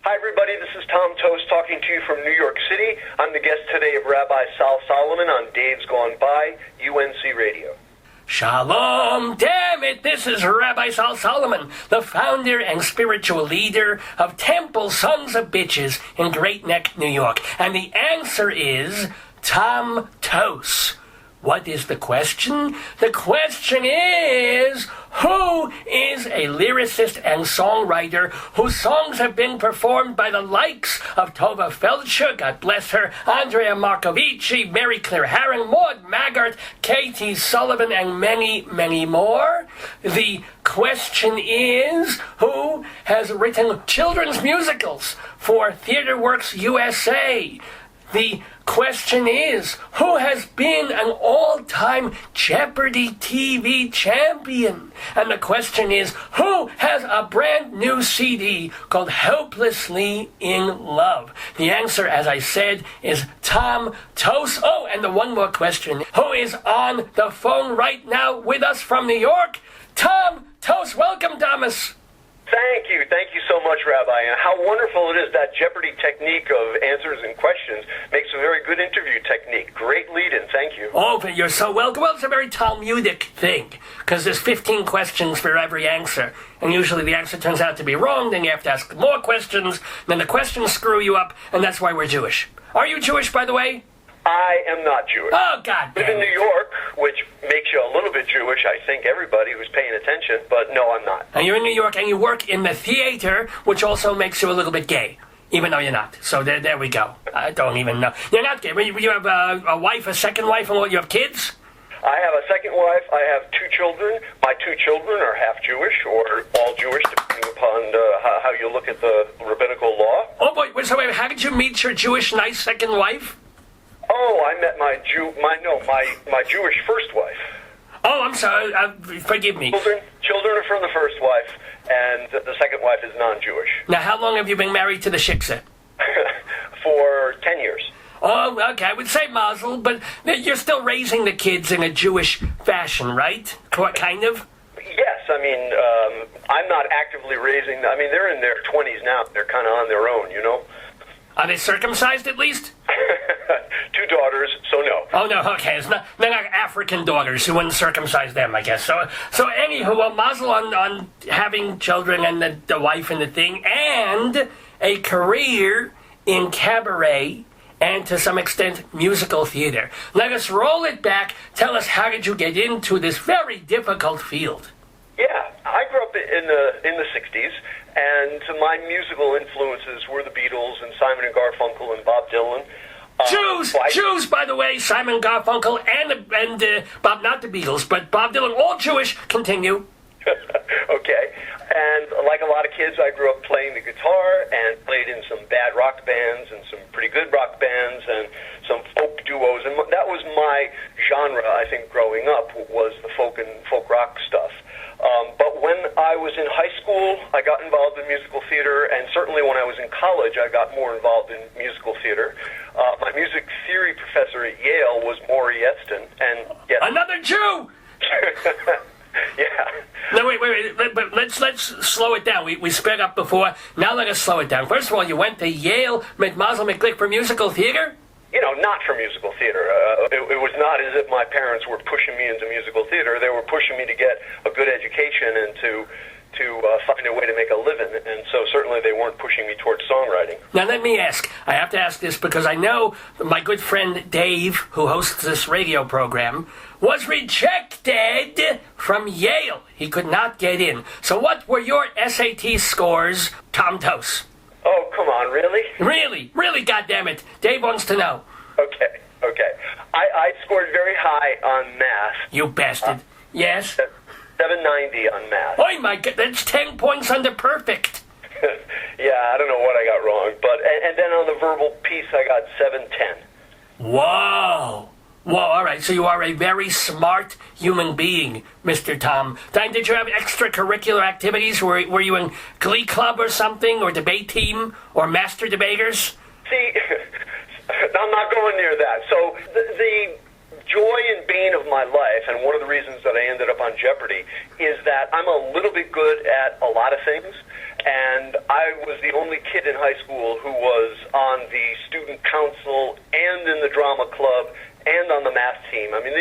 Hi, everybody. This is Tom Toce talking to you from New York City. I'm the guest today of Rabbi Sol Solomon on Dave's Gone By, UNC Radio. Shalom, damn it, this is Rabbi Sol Solomon, the founder and spiritual leader of Temple Sons of Bitches in Great Neck, New York. And the answer is Tom Toce. What is the question? The question is, who is a lyricist and songwriter whose songs have been performed by the likes of Tova Feldsher, God bless her, Andrea Marcovicci, Mary Claire Herring, Maud Maggart, Katie Sullivan, and many, many more? The question is, who has written children's musicals for TheaterWorks USA? The question is, who has been an all-time Jeopardy TV champion? And the question is, who has a brand new CD called Hopelessly in Love? The answer, as I said, is Tom Toce. Oh, and the one more question. Who is on the phone right now with us from New York? Tom Toce. Welcome, Thomas. Thank you so much, Rabbi. And how wonderful it is, that Jeopardy technique of answers and questions makes a very good interview technique. Great lead-in, thank you. Oh, but you're so welcome. Well, it's a very Talmudic thing, because there's 15 questions for every answer. And usually the answer turns out to be wrong, then you have to ask more questions, then the questions screw you up, and that's why we're Jewish. Are you Jewish, by the way? I am not Jewish. Oh, God damn I live in New York, which makes you a little bit Jewish, I think, everybody who's paying attention, but no, I'm not. And you're in New York, and you work in the theater, which also makes you a little bit gay, even though you're not. So there we go. I don't even know. You're not gay. You have a wife, a second wife, and what, you have kids? I have a second wife. I have 2 children. My 2 children are half Jewish or all Jewish, depending upon how you look at the rabbinical law. Oh, boy. So wait, how did you meet your Jewish nice second wife? Oh, I met my Jewish first wife. Oh, I'm sorry. Forgive me. Children are from the first wife, and the second wife is non-Jewish. Now, how long have you been married to the shiksa? For 10 years. Oh, okay. I would say mazel, but you're still raising the kids in a Jewish fashion, right? Kind of? Yes. I mean, I'm not actively raising them. I mean, they're in their 20s now. They're kind of on their own, you know? Are they circumcised at least? 2 daughters, so no. Oh, no, okay. They're not African daughters who wouldn't circumcise them, I guess. So anywho, well, mazel on having children and the wife and the thing, and a career in cabaret and, to some extent, musical theater. Let us roll it back. Tell us, how did you get into this very difficult field? Yeah, I grew up in the 60s, and my musical influences were the Beatles and Simon and Garfunkel and Bob Dylan. Jews, by the way, Simon Garfunkel and Bob, not the Beatles, but Bob Dylan, all Jewish. Continue. Okay. And like a lot of kids, I grew up playing the guitar and played in some bad rock bands and some pretty good rock bands and some folk duos. And that was my genre, I think, growing up, was the folk and folk rock stuff. But when I was in high school, I got involved in musical theater, and certainly when I was in college, I got more involved in musical theater. My music theory professor at Yale was Maury Easton, and yes, another Jew. Yeah. No, wait. But let's slow it down. We sped up before. Now let us slow it down. First of all, you went to Yale, Mazel McGlick, for musical theater? You know, not for musical theater. It was not as if my parents were pushing me into musical theater. They were pushing me to get a good education and to find a way to make a living. And so certainly they weren't pushing me towards songwriting. Now let me ask. I have to ask this because I know my good friend Dave, who hosts this radio program, was rejected from Yale. He could not get in. So what were your SAT scores, Tom Toce? Oh, come on, really? Really, goddammit. Dave wants to know. Okay. I scored very high on math. You bastard. Yes? 790 on math. Oh my God, that's 10 points under perfect. Yeah, I don't know what I got wrong, but and then on the verbal piece, I got 710. Whoa, all right, so you are a very smart human being, Mr. Tom. Did you have extracurricular activities? Were you in Glee Club or something, or debate team, or master debaters? See, I'm not going near that. So joy and bane of my life, and one of the reasons that I ended up on Jeopardy, is that I'm a little bit good at a lot of things, and I was the only kid in high school who was on the student council and in the drama club and on the math team. I mean,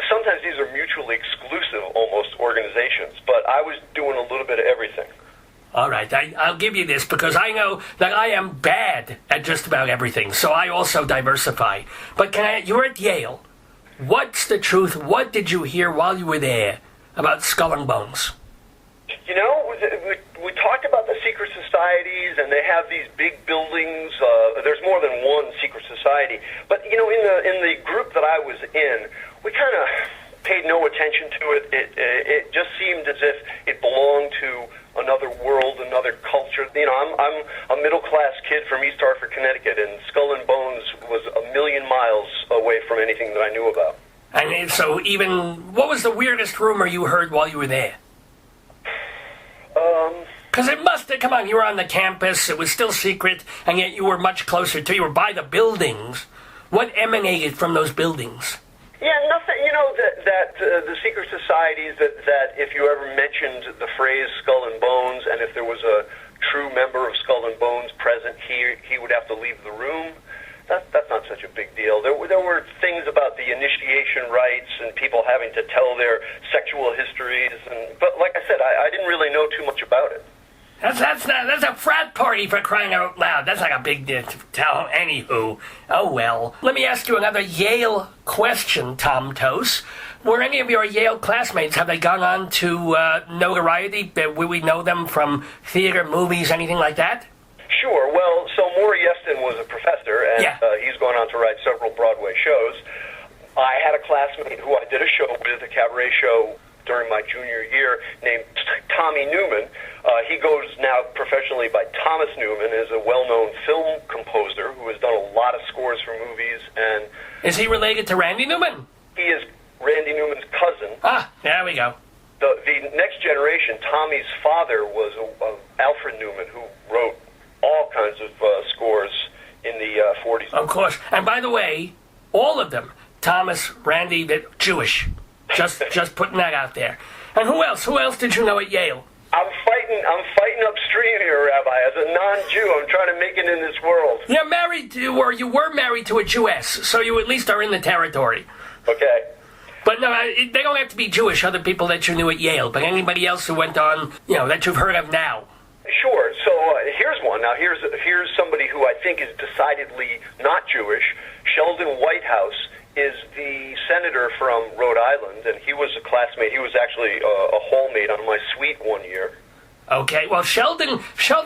sometimes these are mutually exclusive, almost, organizations, but I was doing a little bit of everything. All right, I'll give you this because I know that I am bad at just about everything, so I also diversify. But you're at Yale. What's the truth? What did you hear while you were there about Skull and Bones? You know, we talked about the secret societies, and they have these big buildings. There's more than one secret society. But, you know, in the group that I was in, we kind of paid no attention to it. It just seemed as if it belonged to another world, another culture. You know, I'm a middle-class kid from East Hartford, Connecticut, and Skull and Bones was a million miles away from anything that I knew about. And so what was the weirdest rumor you heard while you were there? Because it must have, come on, you were on the campus, it was still secret, and yet you were much closer to, you were by the buildings. What emanated from those buildings? Yeah, nothing, you know, that the secret societies, that if you ever mentioned the phrase Skull and Bones, and if there was a true member of Skull and Bones present, he would have to leave the room. That's not such a big deal. There were things about the initiation rites and people having to tell their sexual histories, but like I said, I didn't really know too much about it. That's a frat party, for crying out loud. That's like a big deal to tell. Anywho, oh well. Let me ask you another Yale question, Tom Toce. Were any of your Yale classmates, have they gone on to notoriety? Will we know them from theater, movies, anything like that? Sure. Well, so Maury Yeston was a professor, and he's gone on to write several Broadway shows. I had a classmate who I did a show with, a cabaret show, during my junior year, named Tommy Newman. He goes now professionally by Thomas Newman, is a well-known film composer who has done a lot of scores for movies. And is he related to Randy Newman? He is Randy Newman's cousin. Ah, there we go. The next generation, Tommy's father was Alfred Newman, who wrote all kinds of scores in the 40s. Of course. And by the way, all of them, Thomas, Randy, they're Jewish. Just putting that out there. And who else? Who else did you know at Yale? I'm fighting upstream here, Rabbi. As a non-Jew, I'm trying to make it in this world. You're married to, or you were married to a Jewess, so you at least are in the territory. Okay. But no, they don't have to be Jewish, other people that you knew at Yale, but anybody else who went on, you know, that you've heard of now. Sure. So here's one. Now, here's somebody who I think is decidedly not Jewish. Sheldon Whitehouse is the senator from Rhode Island, and he was a classmate. He was actually a hallmate on my suite one year. Okay, well, Sheldon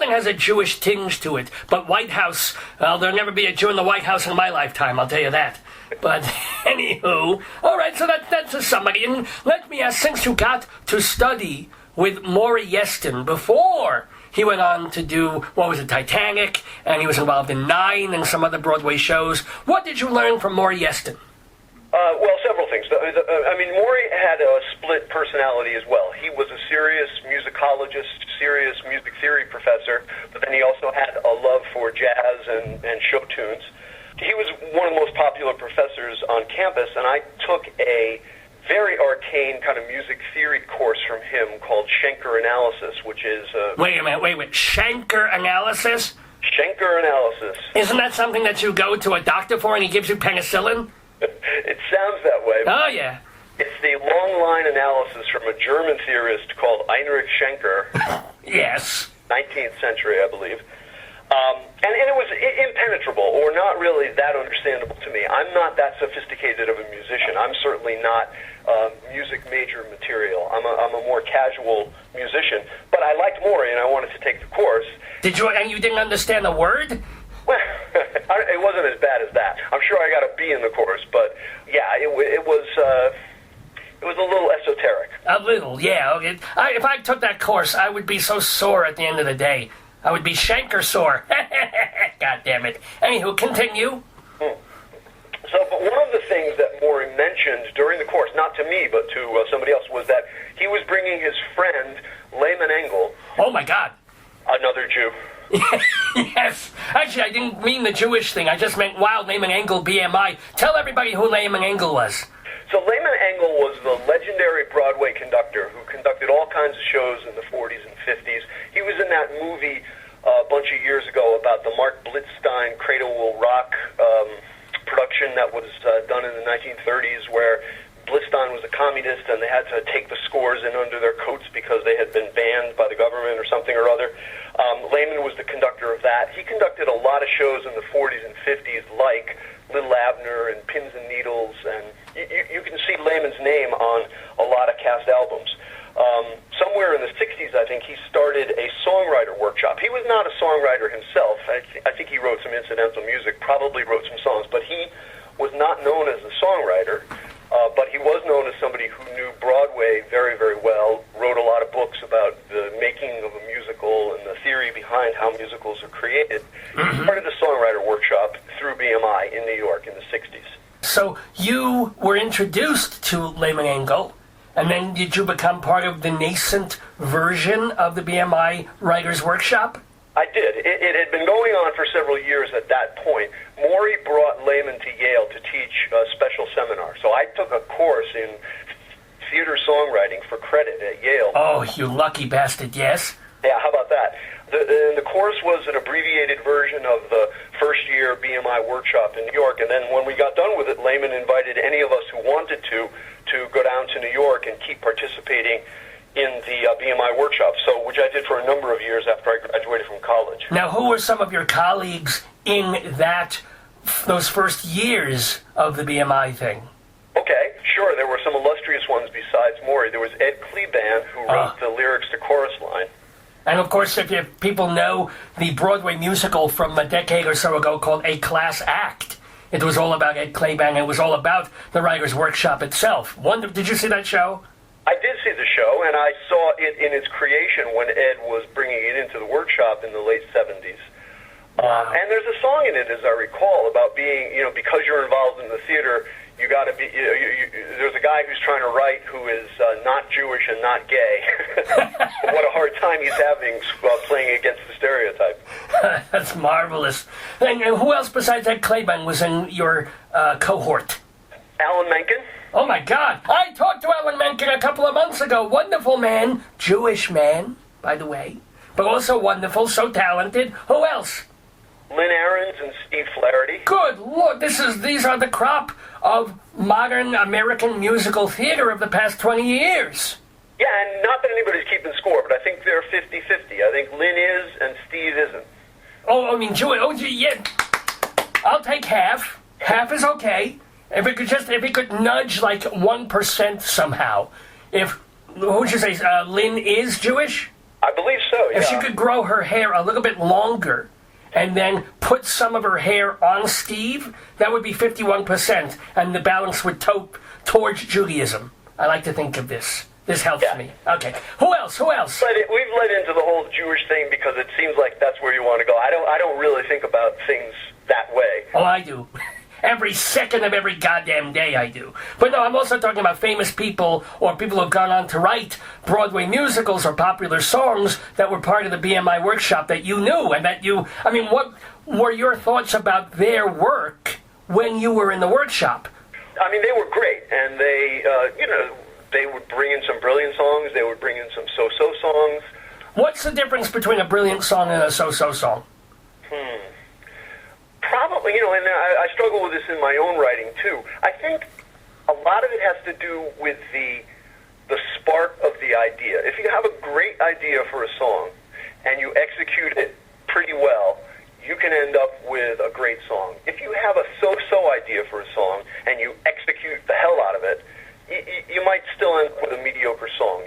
has a Jewish tinge to it, but Whitehouse, well, there'll never be a Jew in the White House in my lifetime, I'll tell you that. But anywho, all right, so that's a somebody. And let me ask, since you got to study with Maury Yeston before he went on to do, Titanic, and he was involved in Nine and some other Broadway shows, what did you learn from Maury Yeston? Well, several things. I mean, Maury had a split personality as well. He was a serious musicologist, serious music theory professor, but then he also had a love for jazz and show tunes. He was one of the most popular professors on campus, and I took a very arcane kind of music theory course from him called Schenker Analysis, which is... Wait a minute, Schenker Analysis? Schenker Analysis. Isn't that something that you go to a doctor for and he gives you penicillin? It sounds that way. Oh, yeah. It's the long line analysis from a German theorist called Heinrich Schenker. Yes. 19th century, I believe. And it was impenetrable, or not really that understandable to me. I'm not that sophisticated of a musician. I'm certainly not music major material. I'm a more casual musician. But I liked Maury, and I wanted to take the course. And you didn't understand a word? Well, it wasn't as bad as that. I'm sure I got a B in the course, but yeah, it was a little esoteric. A little, yeah. Okay. If I took that course, I would be so sore at the end of the day. I would be Schenker sore. God damn it. Anywho, continue. So, but one of the things that Maury mentioned during the course, not to me, but to somebody else, was that he was bringing his friend, Lehman Engel. Oh, my God. Another Jew. Yes. Actually, I didn't mean the Jewish thing. I just meant Wild Lehman Engel BMI. Tell everybody who Lehman Engel was. So Lehman Engel was the legendary Broadway conductor who conducted all kinds of shows in the 40s and 50s. He was in that movie a bunch of years ago about the Mark Blitzstein Cradle Will Rock production that was done in the 1930s, where Blitzstein was a communist and they had to take the scores in under their coats because they had been banned by the government or something or other. Lehman was the conductor of that. He conducted a lot of shows in the 40s and 50s like Little Abner and Pins and Needles, and you can see Lehman's name on a lot of cast albums. Somewhere in the 60s, I think, he started a songwriter workshop. He was not a songwriter himself. I think he wrote some incidental music, probably wrote some songs, but he was not known as a songwriter, but he was known as somebody who knew Broadway very, very well, wrote a lot of books about the making of a musical and the theory behind how musicals are created. He started a songwriter workshop through BMI in New York in the 60s. So you were introduced to Lehman Engel, and then did you become part of the nascent version of the BMI Writers' Workshop? I did. It had been going on for several years at that point. Maury brought Lehman to Yale to teach a special seminar. So I took a course in theater songwriting for credit at Yale. Oh, you lucky bastard, yes? Yeah, how about that? The course was an abbreviated version of the first-year BMI workshop in New York, and then when we got done with it, Lehman invited any of us who wanted to go down to New York and keep participating in the BMI workshop, so which I did for a number of years after I graduated from college. Now, who were some of your colleagues in those first years of the BMI thing? Okay, sure. There were some illustrious ones besides Maury. There was Ed Kleban, who wrote the lyrics to Chorus Line. And of course, if people know the Broadway musical from a decade or so ago called A Class Act, it was all about Ed Kleban. It was all about the Writers' Workshop itself. Did you see that show? I did see the show, and I saw it in its creation when Ed was bringing it into the workshop in the late 70s. Wow. And there's a song in it, as I recall, about being, because you're involved in the theater, you got to be, there's a guy who's trying to write who is not Jewish and not gay. What a hard time he's having playing against the stereotype. That's marvelous. And who else besides Ed Kleban was in your cohort? Alan Menken. Oh, my God. I talked to Alan Menken a couple of months ago. Wonderful man. Jewish man, by the way. But also wonderful, so talented. Who else? Lynn Ahrens and Steve Flaherty. Good Lord. These are the crop of modern American musical theater of the past 20 years. Yeah, and not that anybody's keeping score, but I think they're 50-50. I think Lynn is and Steve isn't. Oh, I mean, Jewish. Oh, yeah. I'll take half. Half is okay. If it could nudge like 1% somehow. Who would you say, Lynn is Jewish? I believe so, yeah. If she could grow her hair a little bit longer and then put some of her hair on Steve, that would be 51%, and the balance would tote towards Judaism. I like to think of this. This helps me. Okay. Who else? We've led into the whole Jewish thing because it seems like that's where you want to go. I don't really think about things that way. Oh, I do. Every second of every goddamn day I do. But no, I'm also talking about famous people or people who have gone on to write Broadway musicals or popular songs that were part of the BMI workshop that you knew and that you... I mean, what were your thoughts about their work when you were in the workshop? I mean, they were great, and they, they would bring in some brilliant songs, they would bring in some so-so songs. What's the difference between a brilliant song and a so-so song? Probably, and I struggle with this in my own writing, too. I think a lot of it has to do with the spark of the idea. If you have a great idea for a song and you execute it pretty well, you can end up with a great song. If you have a so-so idea for a song and you execute the hell out of it, you might still end up with a mediocre song,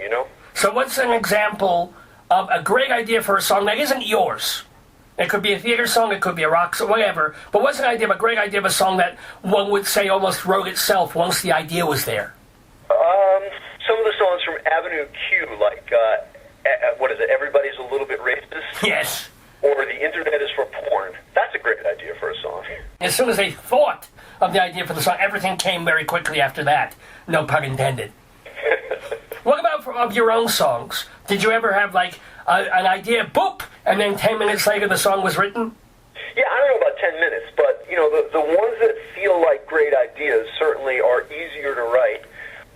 So what's an example of a great idea for a song that isn't yours? It could be a theater song, it could be a rock song, whatever. But what's a great idea of a song that one would say almost wrote itself once the idea was there? Some of the songs from Avenue Q, like, Everybody's a Little Bit Racist? Yes. Or The Internet is for Porn. That's a great idea for a song. As soon as they thought of the idea for the song, everything came very quickly after that. No pun intended. What about of your own songs? Did you ever have, like, an idea, boop, and then 10 minutes later the song was written? Yeah, I don't know about 10 minutes, but, the ones that feel like great ideas certainly are easier to write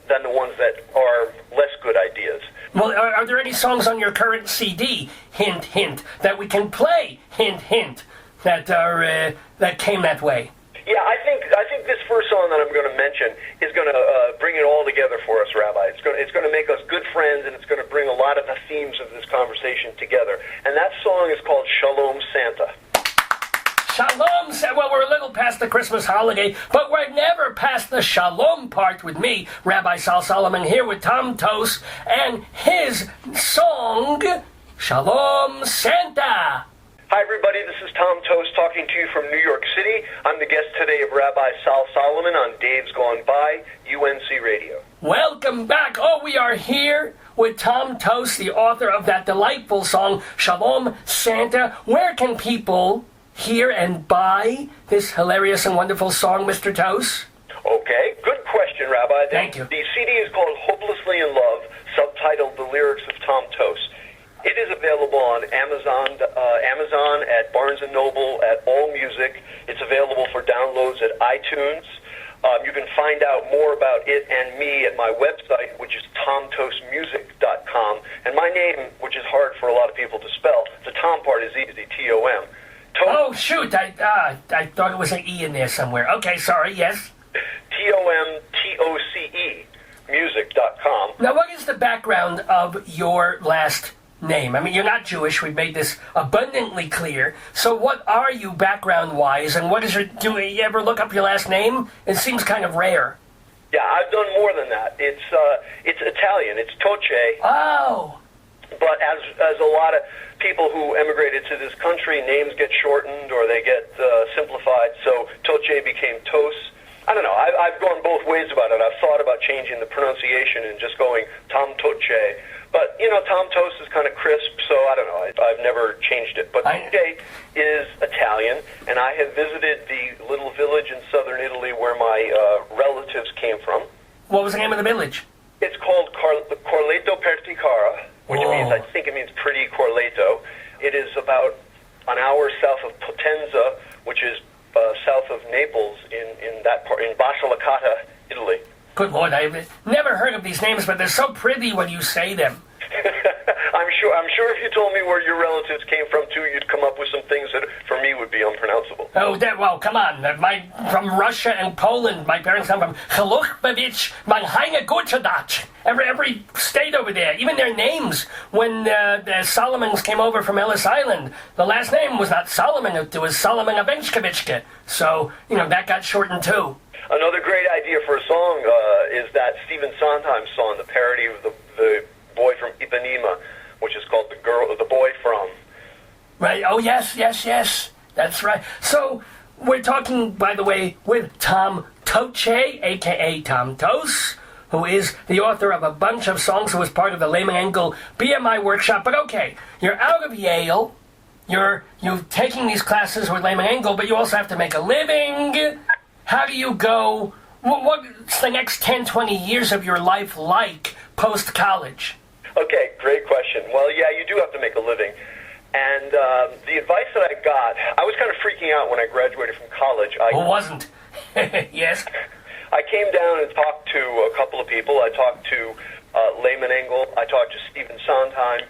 than the ones that are less good ideas. Well, are there any songs on your current CD, hint, hint, that we can play, hint, hint, that are that came that way? Yeah, I think this first song that I'm going to mention is going to bring it all together for us, Rabbi. It's going to make us good friends, and it's going to bring a lot of the themes of this conversation together. And that song is called Shalom Santa. Shalom, well, we're a little past the Christmas holiday, but we're never past the shalom part with me, Rabbi Sol Solomon, here with Tom Toce, and his song, Shalom Santa. Hi, everybody. This is Tom Toce talking to you from New York City. I'm the guest today of Rabbi Sol Solomon on Dave's Gone By, UNC Radio. Welcome back. Oh, we are here with Tom Toce, the author of that delightful song, Shalom Santa. Where can people hear and buy this hilarious and wonderful song, Mr. Toce? Okay, good question, Rabbi. Thank you. The CD is called Hopelessly in Love, subtitled The Lyrics of Tom Toce. It is available on Amazon, at Barnes & Noble, at AllMusic. It's available for downloads at iTunes. You can find out more about it and me at my website, which is tomtocemusic.com. And my name, which is hard for a lot of people to spell, the Tom part is easy, T-O-M. Oh, shoot, I thought it was an E in there somewhere. Okay, sorry, yes. TOMTOCE music.com. Now, what is the background of your last name? I mean, you're not Jewish. We've made this abundantly clear. So what are you background-wise, and what is your... Do you ever look up your last name? It seems kind of rare. Yeah, I've done more than that. It's Italian. It's Toce. Oh. But as a lot of people who emigrated to this country, names get shortened or they get simplified. So Toce became Toce. I don't know. I've gone both ways about it. I've thought about changing the pronunciation and just going Tom Toce. But, Tom Toce is kind of crisp, so I don't know. I've never changed it. But Toce is Italian, and I have visited the little village in southern Italy where my relatives came from. What was the name of the village? It's called Corleto Perticara, which means, I think it means pretty Corleto. It is about an hour south of Potenza, which is south of Naples in that part, in Basilicata, Italy. Good Lord, I've never heard of these names, but they're so pretty when you say them. I'm sure if you told me where your relatives came from, too, you'd come up with some things that, for me, would be unpronounceable. Oh, well, come on. From Russia and Poland, my parents come from Chaluchbevich, Manhaina Gutschadach. Every state over there, even their names. When the Solomons came over from Ellis Island, the last name was not Solomon, it was Solomon Avenchkevichke. So, that got shortened, too. Another great idea for a song is that Stephen Sondheim song, the parody of the boy from Ipanema, which is called The Boy From. Right. Oh, yes. That's right. So, we're talking, by the way, with Tom Toce, a.k.a. Tom Toce, who is the author of a bunch of songs, who was part of the Lehman Engel BMI workshop. But okay, you're out of Yale, you're taking these classes with Lehman Engel, but you also have to make a living. How do you go? What's the next 10, 20 years of your life like post-college? Okay, great question. Well, yeah, you do have to make a living. And the advice that I got, I was kind of freaking out when I graduated from college. Who wasn't? Yes. I came down and talked to a couple of people. I talked to Lehman Engel. I talked to Stephen Sondheim.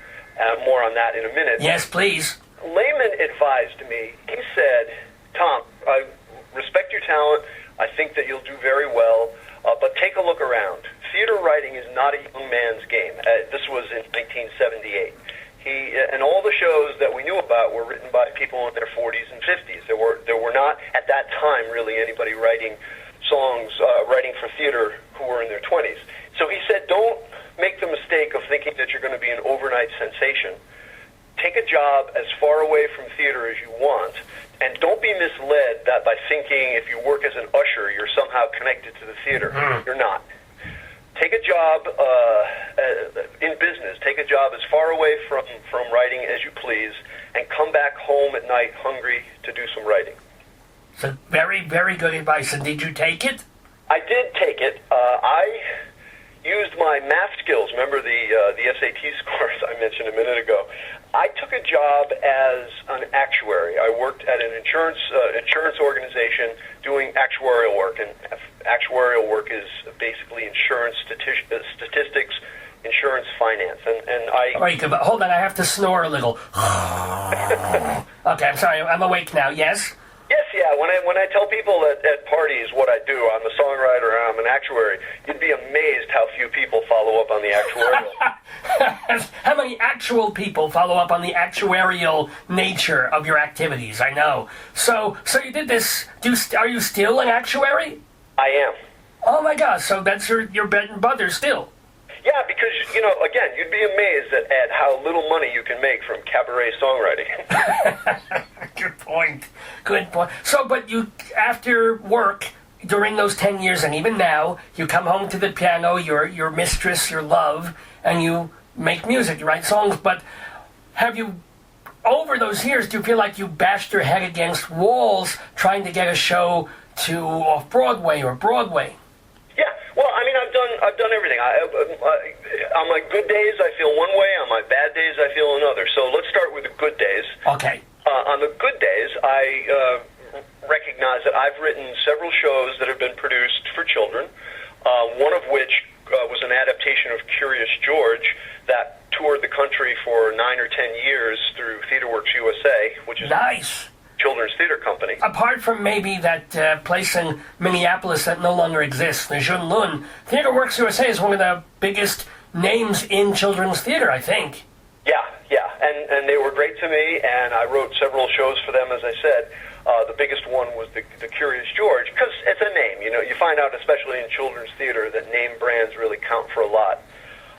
More on that in a minute. Yes, please. Lehman advised me. He said, Tom, I respect your talent. I think that you'll do very well. But take a look around. Theater writing is not a young man's game. This was in 1978. And all the shows that we knew about were written by people in their 40s and 50s. There were not, at that time, really anybody writing songs, writing for theater who were in their 20s. So he said, don't make the mistake of thinking that you're going to be an overnight sensation. Take a job as far away from theater as you want, and don't be misled that by thinking if you work as an usher, you're somehow connected to the theater. You're not. Take a job in business. Take a job as far away from writing as you please, and come back home at night hungry to do some writing. So very, very good advice. And did you take it? I did take it. used my math skills. Remember the SAT scores I mentioned a minute ago? I took a job as an actuary. I worked at an insurance organization doing actuarial work, and actuarial work is basically insurance statistics, insurance finance, and I... All right, hold on, I have to snore a little. Okay, I'm sorry, I'm awake now, yes? Yes, yeah. When I tell people at parties what I do, I'm a songwriter, I'm an actuary, you'd be amazed how few people follow up on the actuarial. How many actual people follow up on the actuarial nature of your activities? I know. So you did this. Are you still an actuary? I am. Oh my gosh! So that's your bread and butter still. Yeah, because, again, you'd be amazed at how little money you can make from cabaret songwriting. Good point. Good point. So, but you, after work, during those 10 years, and even now, you come home to the piano, your mistress, your love, and you make music, you write songs, but have you, over those years, do you feel like you bashed your head against walls trying to get a show to off-Broadway or Broadway? Yeah, well, I mean, I've done everything. On my good days, I feel one way. On my bad days, I feel another. So let's start with the good days. Okay. On the good days, I recognize that I've written several shows that have been produced for children, one of which was an adaptation of Curious George that toured the country for 9 or 10 years through TheaterWorks USA, which is nice. Children's theater company. Apart from maybe that place in Minneapolis that no longer exists, the Junlun, TheaterWorks USA is one of the biggest names in children's theater, I think. Yeah, and they were great to me, and I wrote several shows for them, as I said. The biggest one was the Curious George, because it's a name. You find out, especially in children's theater, that name brands really count for a lot.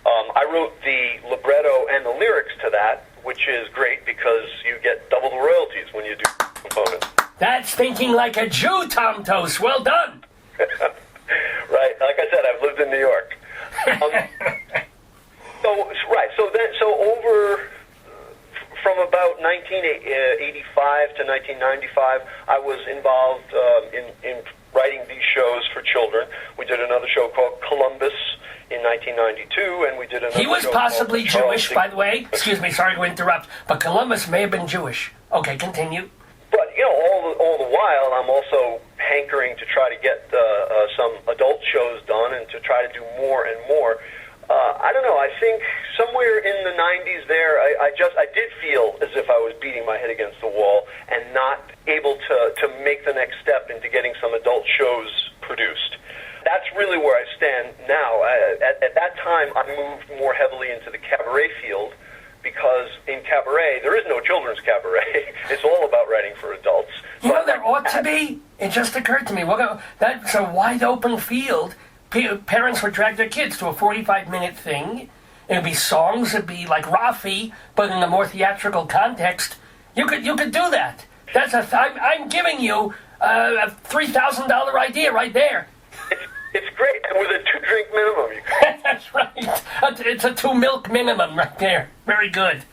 I wrote the libretto and the lyrics to that, which is great because you get double the royalties when you do components. That's thinking like a Jew, Tom Toce. Well done. Right. Like I said, I've lived in New York. So over from about 1985 to 1995, I was involved in writing these shows for children. We did another show called Columbus in 1992, and we did another show. He was possibly Jewish, by the way. Excuse me, sorry to interrupt, but Columbus may have been Jewish. Okay, continue. But, all the while, I'm also hankering to try to get some adult shows done and to try to do more and more. I don't know, I think somewhere in the 90s there, I did feel as if I was beating my head against the wall and not able to make the next step into getting some adult shows produced. That's really where I stand now. At that time, I moved more heavily into the cabaret field because in cabaret, there is no children's cabaret. It's all about writing for adults. There ought to be. It just occurred to me. That's a wide open field. Parents would drag their kids to a 45-minute thing. It would be songs. It would be like Rafi, but in a more theatrical context. You could do that. I'm giving you a $3,000 idea right there. It's great. And with a 2-drink minimum, you can. That's right. It's a 2-milk minimum right there. Very good.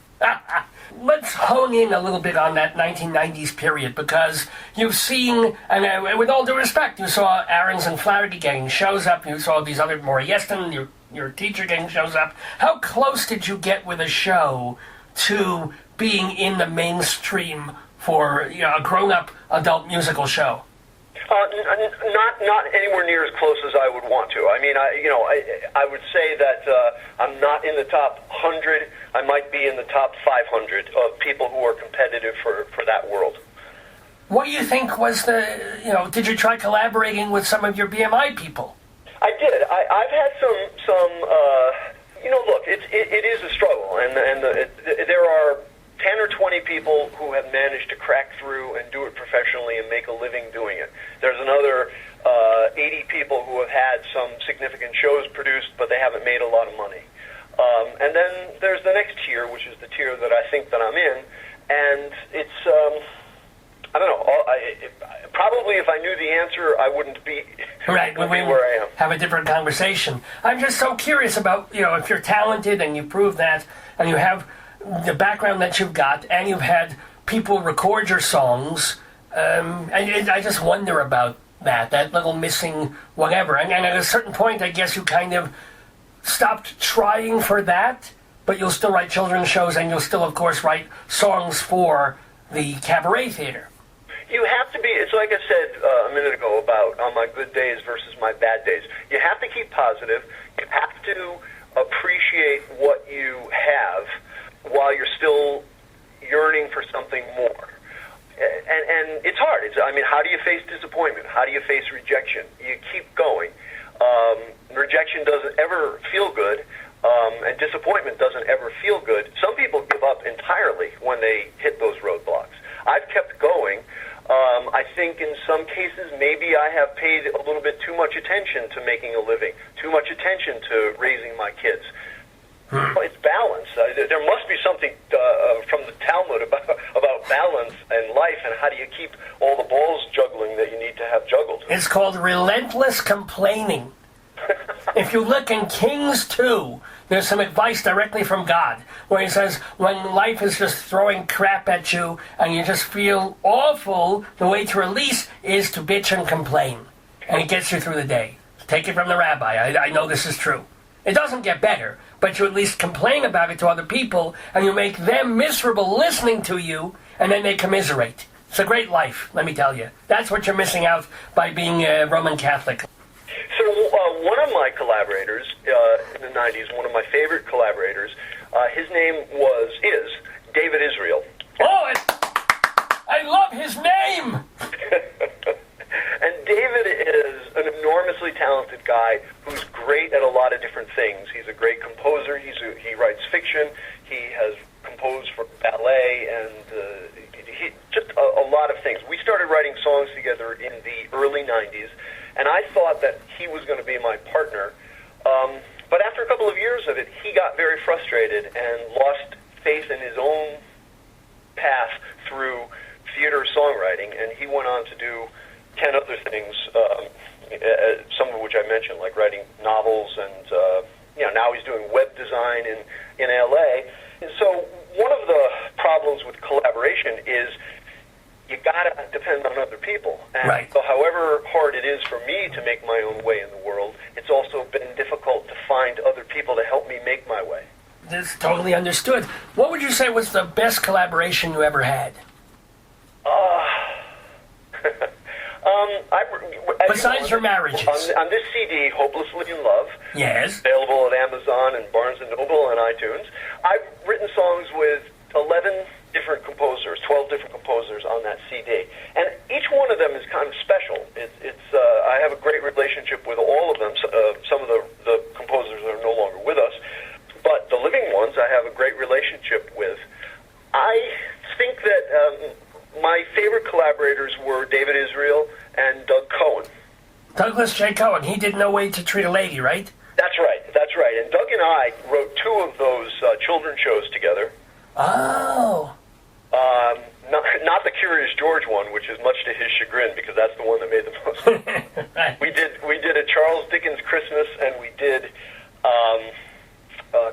Let's hone in a little bit on that 1990s period, because you've seen, and with all due respect, you saw Ahrens and Flaherty getting shows up, you saw these other, Maura Yeston, your teacher getting shows up. How close did you get with a show to being in the mainstream for a grown-up adult musical show? Not anywhere near as close as I would want to. I mean, I would say that I'm not in the top 100. I might be in the top 500 of people who are competitive for that world. What do you think was did you try collaborating with some of your BMI people? I did. I've had some look, it is a struggle, and there are 10 or 20 people who have managed to crack through and do it professionally and make a living doing it. There's another 80 people who have had some significant shows produced, but they haven't made a lot of money. And then there's the next tier, which is the tier that I think that I'm in, and it's, I don't know, probably if I knew the answer, I wouldn't be, right, where I am. Have a different conversation. I'm just so curious about, if you're talented and you prove that, and you have the background that you've got, and you've had people record your songs, I just wonder about that little missing whatever. And at a certain point, I guess you kind of stopped trying for that, but you'll still write children's shows, and you'll still, of course, write songs for the Cabaret Theater. You have to be, it's like I said a minute ago about on my good days versus my bad days. You have to keep positive. You have to appreciate what you have while you're still yearning for something more. And it's hard. How do you face disappointment? How do you face rejection? You keep going. Rejection doesn't ever feel good, and disappointment doesn't ever feel good. Some people give up entirely when they hit those roadblocks. I've kept going. I think in some cases maybe I have paid a little bit too much attention to making a living, too much attention to raising my kids. It's balance. There must be something from the Talmud about balance and life, and how do you keep all the balls juggling that you need to have juggled. It's called relentless complaining. If you look in Kings 2, there's some advice directly from God, where he says, when life is just throwing crap at you and you just feel awful, the way to release is to bitch and complain. And it gets you through the day. Take it from the rabbi. I know this is true. It doesn't get better, but you at least complain about it to other people, and you make them miserable listening to you, and then they commiserate. It's a great life, let me tell you. That's what you're missing out by being a Roman Catholic. So one of my collaborators in the 90s, one of my favorite collaborators, his name is David Israel. Oh, I love his name! And David is an enormously talented guy who's great at a lot of different things. He's a great composer. He writes fiction. He has composed for ballet and just a lot of things. We started writing songs together in the early 90s, and I thought that he was going to be my partner. But after a couple of years of it, he got very frustrated and lost faith in his own path through theater songwriting, and he went on to do 10 other things, some of which I mentioned, like writing novels, and now he's doing web design in LA. And so one of the problems with collaboration is you gotta depend on other people. And right. So however hard it is for me to make my own way in the world, it's also been difficult to find other people to help me make my way. That's totally understood. What would you say was the best collaboration you ever had? Besides your marriages. On this CD, Hopelessly in Love, yes, available at Amazon and Barnes & Noble and iTunes, I've written songs with 11 different composers, 12 different composers on that CD. And each one of them is kind of special. I have a great relationship with all of them. Some of the composers are no longer with us, but the living ones I have a great relationship with. I think that my favorite collaborators were David Israel and Doug Cohen. Douglas J. Cohen. He did No Way to Treat a Lady, right? That's right. And Doug and I wrote 2 of those children's shows together. Oh. Not the Curious George one, which is much to his chagrin, because that's the one that made the most money. Right. We did a Charles Dickens Christmas, and we did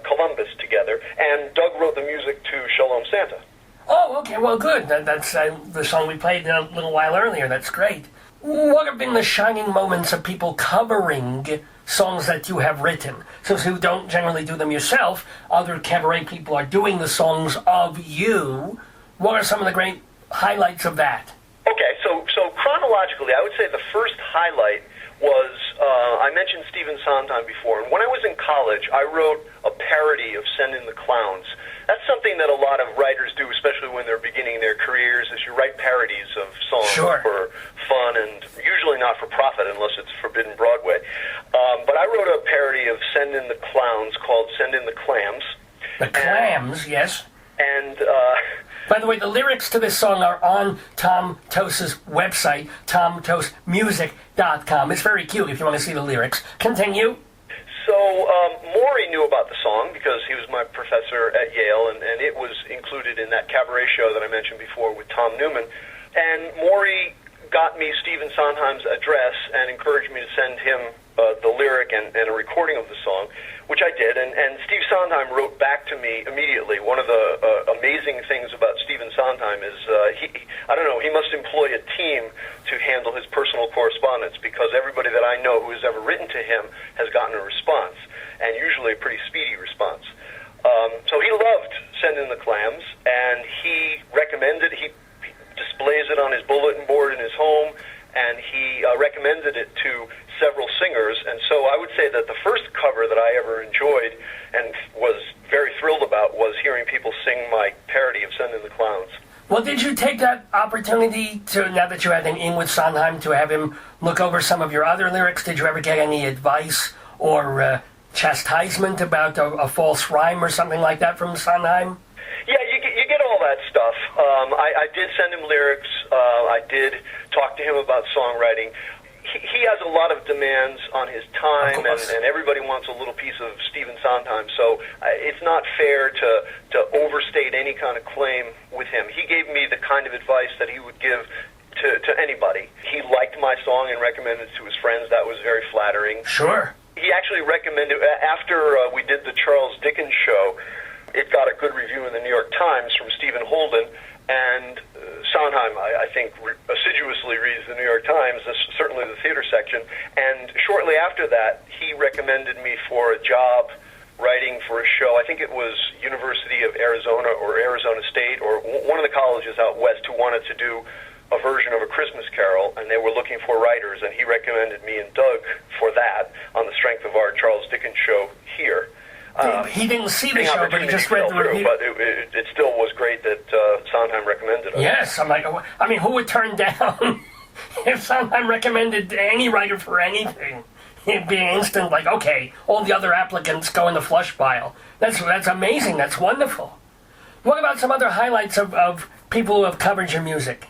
Columbus together, and Doug wrote the music to Shalom Santa. Oh, okay, well, good. That's the song we played a little while earlier. That's great. What have been the shining moments of people covering songs that you have written? Since you don't generally do them yourself, other cabaret people are doing the songs of you. What are some of the great highlights of that? Okay, so chronologically, I would say the first highlight was, I mentioned Stephen Sondheim before, and when I was in college, I wrote a parody of Send in the Clowns. That's something that a lot of writers do, especially when they're beginning their careers, is you write parodies of songs for fun and usually not for profit unless it's forbidden Broadway. But I wrote a parody of Send in the Clowns called Send in the Clams. The Clams, yes. And by the way, the lyrics to this song are on Tom Toce's website, tomtocemusic.com. It's very cute if you want to see the lyrics. Continue. So Maury knew about the song because he was my professor at Yale, and it was included in that cabaret show that I mentioned before with Tom Newman. And Maury got me Stephen Sondheim's address and encouraged me to send him the lyric and a recording of the song, which I did. And Steve Sondheim wrote back to me immediately. One of the amazing things about Stephen Sondheim is he must employ a team to handle his personal correspondence, because everybody that I know who has ever written to him has gotten a response, and usually a pretty speedy response. So he loved Send in the Clams, and he displays it on his bulletin board in his home, and he recommended it to several singers. And so I would say that the first cover that I ever enjoyed and was very thrilled about was hearing people sing my parody of Send in the Clowns. Well, did you take that opportunity to, now that you had an in with Sondheim, to have him look over some of your other lyrics? Did you ever get any advice or chastisement about a false rhyme or something like that from Sondheim? Yeah, you get all that stuff. I did send him lyrics. I did talk to him about songwriting. He has a lot of demands on his time, and everybody wants a little piece of Stephen Sondheim, so it's not fair to overstate any kind of claim with him. He gave me the kind of advice that he would give to anybody. He liked my song and recommended it to his friends. That was very flattering. Sure. He actually recommended, after we did the Charles Dickens show, it got a good review in the New York Times from Stephen Holden, and Sondheim, I think, assiduously reads the New York Times, certainly the theater section, and shortly after that, he recommended me for a job writing for a show. I think it was University of Arizona or Arizona State, or one of the colleges out west, who wanted to do a version of A Christmas Carol, and they were looking for writers, and he recommended me and Doug for that on the strength of our Charles Dickens show here. He didn't see the show, but he just read the review. But it still was great that Sondheim recommended us. Yes, I mean, who would turn down if Sondheim recommended any writer for anything? It'd be an instant, like, okay, all the other applicants go in the flush pile. That's amazing. That's wonderful. What about some other highlights of people who have covered your music?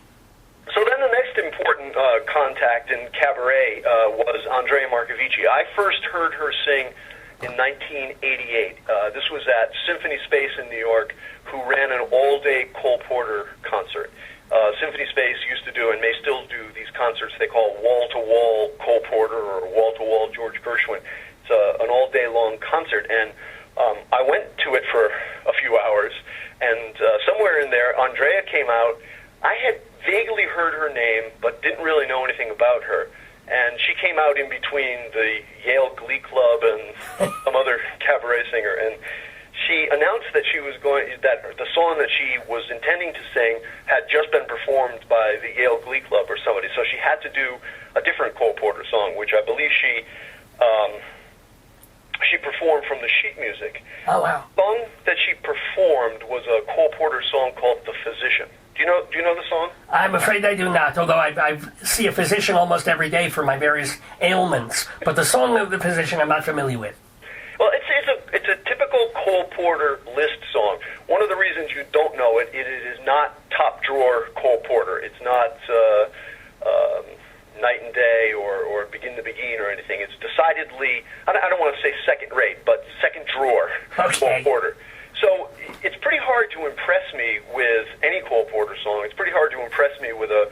So then the next important contact in Cabaret was Andrea Marcovicci. I first heard her sing in 1988. This was at Symphony Space in New York, who ran an all-day Cole Porter concert. Symphony Space used to do, and may still do, these concerts they call wall-to-wall Cole Porter or wall-to-wall George Gershwin. It's an all-day-long concert, and I went to it for a few hours, and somewhere in there, Andrea came out. I had vaguely heard her name, but didn't really know anything about her. And she came out in between the Yale Glee Club and some other cabaret singer, and she announced that that the song that she was intending to sing had just been performed by the Yale Glee Club or somebody, so she had to do a different Cole Porter song, which I believe she performed from the sheet music. Oh, wow. The song that she performed was a Cole Porter song called The Physician. Do you know the song? I'm afraid I do not, although I see a physician almost every day for my various ailments. But the song of The Physician I'm not familiar with. Well, it's a typical Cole Porter list song. One of the reasons you don't know it is not top drawer Cole Porter. It's not Night and Day or Begin to Begin or anything. It's decidedly, I don't want to say second rate, but second drawer Cole Porter. So it's pretty hard to impress me with any Cole Porter song. It's pretty hard to impress me with a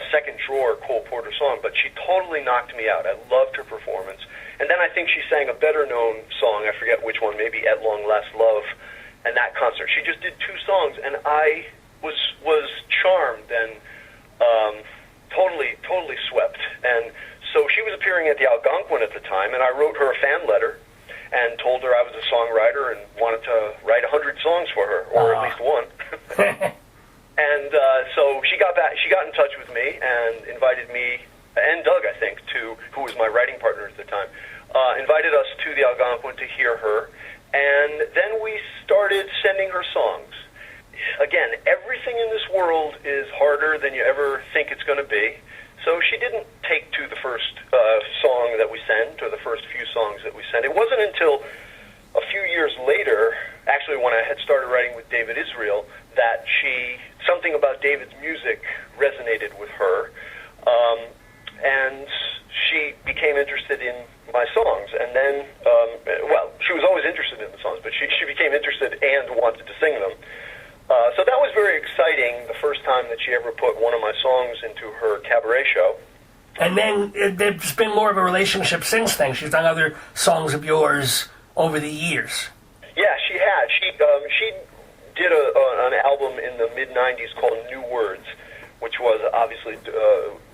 second drawer Cole Porter song, but she totally knocked me out. I loved her performance. And then I think she sang a better-known song, I forget which one, maybe At Long Last Love, and that concert. She just did two songs, and I was charmed and totally swept. And so she was appearing at the Algonquin at the time, and I wrote her a fan letter and told her I was a songwriter and wanted to write 100 songs for her, or at least one. And so she got in touch with me and invited me, and Doug, I think, who was my writing partner at the time, invited us to the Algonquin to hear her, and then we started sending her songs. Again, everything in this world is harder than you ever think it's going to be. So she didn't take to the first song that we sent, or the first few songs that we sent. It wasn't until a few years later, actually when I had started writing with David Israel, that something about David's music resonated with her, and she became interested in my songs. And then, she was always interested in the songs, but she became interested and wanted to sing them. So that was very exciting, the first time that she ever put one of my songs into her cabaret show. And then there's been more of a relationship since then. She's done other songs of yours over the years. Yeah, she had. She did an album in the mid-'90s called New Words, which was obviously...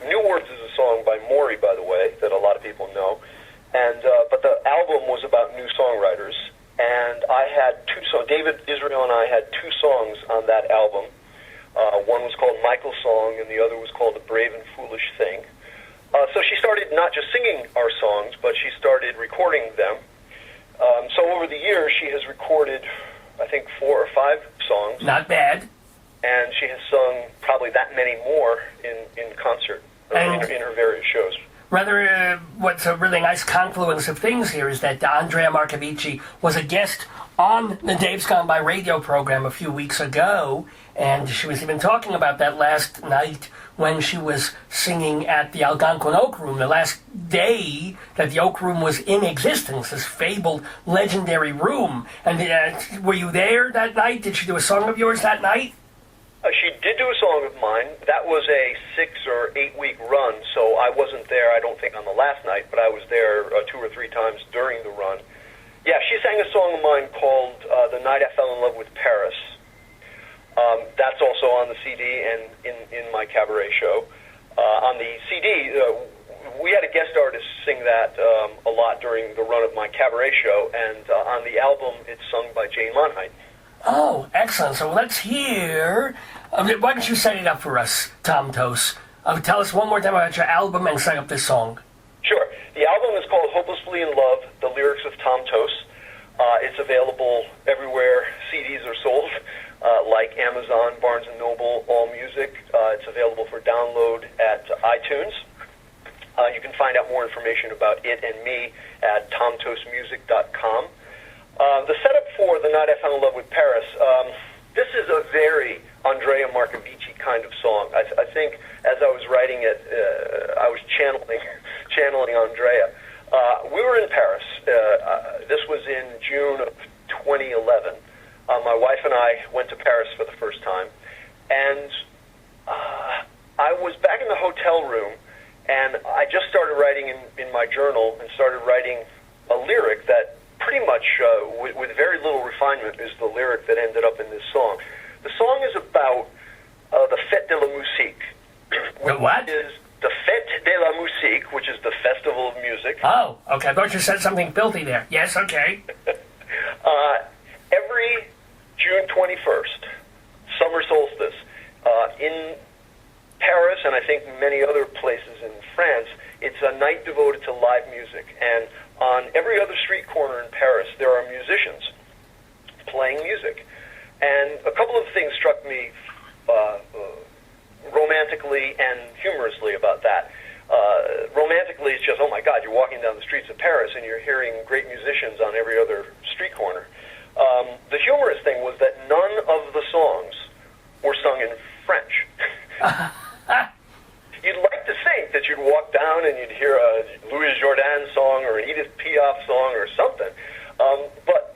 New Words is a song by Maury, by the way, that a lot of people know. And but the album was about new songwriters. And I had two songs. David Israel and I had two songs on that album. One was called Michael's Song, and the other was called A Brave and Foolish Thing. So she started not just singing our songs, but she started recording them. So over the years, she has recorded, I think, 4 or 5 songs. Not bad. And she has sung probably that many more in concert, in her various shows. Rather, what's a really nice confluence of things here is that Andrea Marcovicci was a guest on the Dave's Gone By radio program a few weeks ago, and she was even talking about that last night when she was singing at the Algonquin Oak Room, the last day that the Oak Room was in existence, this fabled, legendary room. And were you there that night? Did she do a song of yours that night? She did do a song of mine. That was a 6 or 8 week run, so I wasn't there, I don't think, on the last night, but I was there 2 or 3 times during the run. Yeah, she sang a song of mine called The Night I Fell in Love with Paris. That's also on the CD and in my Cabaret show. On the CD, we had a guest artist sing that a lot during the run of my Cabaret show, and on the album, it's sung by Jane Monheit. Oh, excellent. So let's hear... why don't you set it up for us, Tom Toce? Tell us one more time about your album and set up this song. Sure. The album is called Hopelessly in Love, the lyrics of Tom Toce. It's available everywhere CDs are sold, like Amazon, Barnes & Noble, AllMusic. It's available for download at iTunes. You can find out more information about it and me at tomtocemusic.com. The setup for The Night I Fell in Love with Paris, this is a very Andrea Marcovicci kind of song. I think as I was writing it, I was channeling Andrea. We were in Paris. This was in June of 2011. My wife and I went to Paris for the first time, and I was back in the hotel room, and I just started writing in my journal and started writing a lyric that pretty much, with very little refinement, is the lyric that ended up in this song. The song is about the Fête de la Musique. The what? Is the Fête de la Musique, which is the Festival of Music. Oh, okay. I thought you said something filthy there. Yes, okay. Every June 21st, summer solstice, in Paris, and I think many other places in France, it's a night devoted to live music. And on every other street corner in Paris, there are musicians playing music. And a couple of things struck me romantically and humorously about that. Romantically, it's just, oh my God, you're walking down the streets of Paris and you're hearing great musicians on every other street corner. The humorous thing was that none of the songs were sung in French. You'd like to think that you'd walk down and you'd hear a Louis Jordan song or an Edith Piaf song or something. But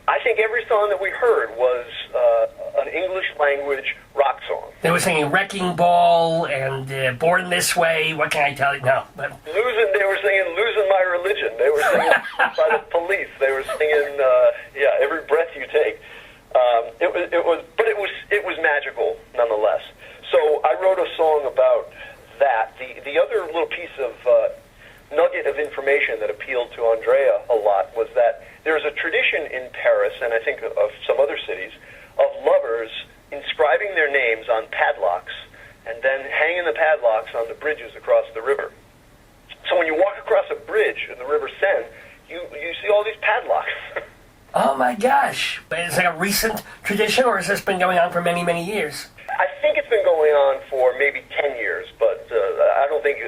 I think every song that we heard was an English-language rock song. They were singing Wrecking Ball and Born This Way. What can I tell you? No. But... They were singing Losing My Religion. They were singing By the Police. They were singing, Every Breath You Take. It was magical, nonetheless. So I wrote a song about that. The other little piece of nugget of information that appealed to Andrea a lot was that there's a tradition in Paris, and I think of some other cities, of lovers inscribing their names on padlocks and then hanging the padlocks on the bridges across the river. So when you walk across a bridge in the River Seine, you see all these padlocks. Oh my gosh. Is it a recent tradition, or has this been going on for many, many years? I think it's been going on for maybe 10 years, but I don't think,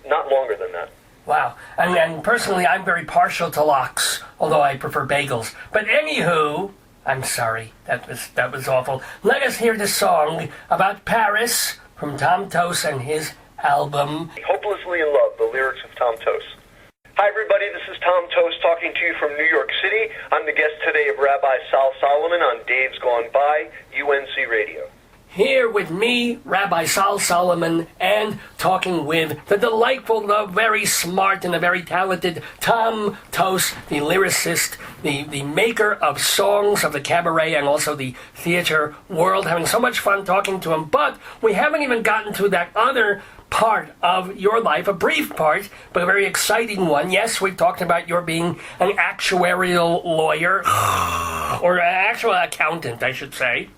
not longer than that. Wow. And personally, I'm very partial to lox, although I prefer bagels. But anywho, I'm sorry. That was awful. Let us hear the song about Paris from Tom Toce and his album Hopelessly in Love, the lyrics of Tom Toce. Hi, everybody. This is Tom Toce talking to you from New York City. I'm the guest today of Rabbi Sol Solomon on Dave's Gone By, UNC Radio. here with me, Rabbi Sol Solomon, and talking with the delightful, the very smart, and the very talented Tom Toce, the lyricist, the maker of songs of the cabaret and also the theater world. Having so much fun talking to him, but we haven't even gotten to that other part of your life, a brief part, but a very exciting one. Yes, we've talked about your being an actuarial lawyer, or an actual accountant, I should say.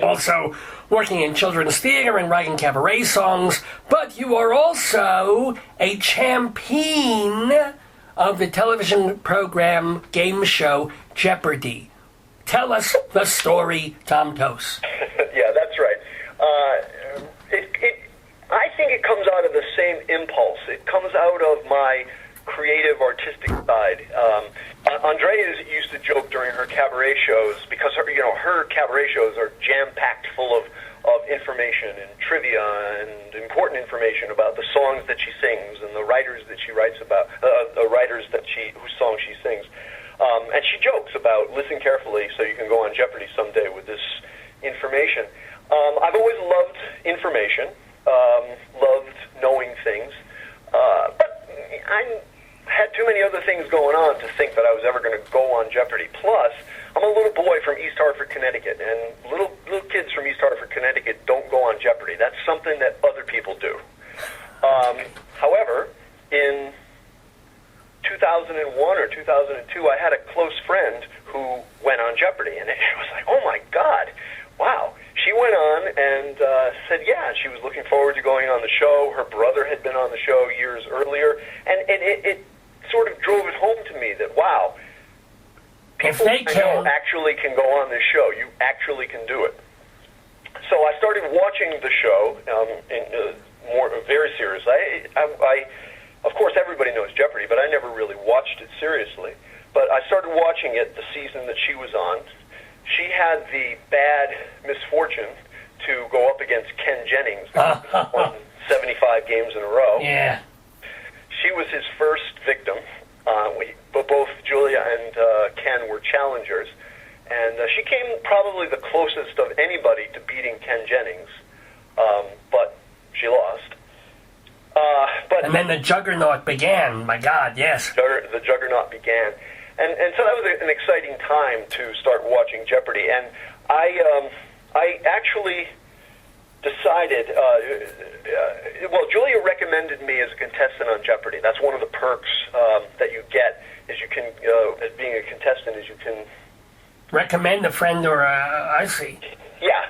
Also working in children's theater and writing cabaret songs, but you are also a champion of the television program game show Jeopardy. Tell us the story, Tom Toce. Yeah, that's right. I think it comes out of the same impulse. It comes out of my creative, artistic side. Andrea used to joke during her cabaret shows, because her cabaret shows are jam-packed full of information and trivia and important information about the songs that she sings and the writers that she writes about, the writers whose songs she sings. And she jokes about, listen carefully so you can go on Jeopardy someday with this information. I've always loved information, loved knowing things, but I had too many other things going on to think that I was ever going to go on Jeopardy. Plus, I'm a little boy from East Hartford, Connecticut, and little kids from East Hartford, Connecticut don't go on Jeopardy. That's something that other people do. However, in 2001 or 2002, I had a close friend who went on Jeopardy, and it was like, oh my God, wow. She went on and said, yeah, she was looking forward to going on the show. Her brother had been on the show years earlier, and it sort of drove it home to me that, wow, people I know actually can go on this show. You actually can do it. So I started watching the show very seriously. I of course, everybody knows Jeopardy, but I never really watched it seriously. But I started watching it the season that she was on. She had the bad misfortune to go up against Ken Jennings, who won 75 games in a row. Yeah. She was his first victim. But both Julia and Ken were challengers. And she came probably the closest of anybody to beating Ken Jennings, but she lost. And then the juggernaut began. My God, yes. The juggernaut began. And so that was an exciting time to start watching Jeopardy. And I actually decided, Julia recommended me as a contestant on Jeopardy. That's one of the perks that you get, is you can, as being a contestant, is you can recommend a friend or I see. Yeah.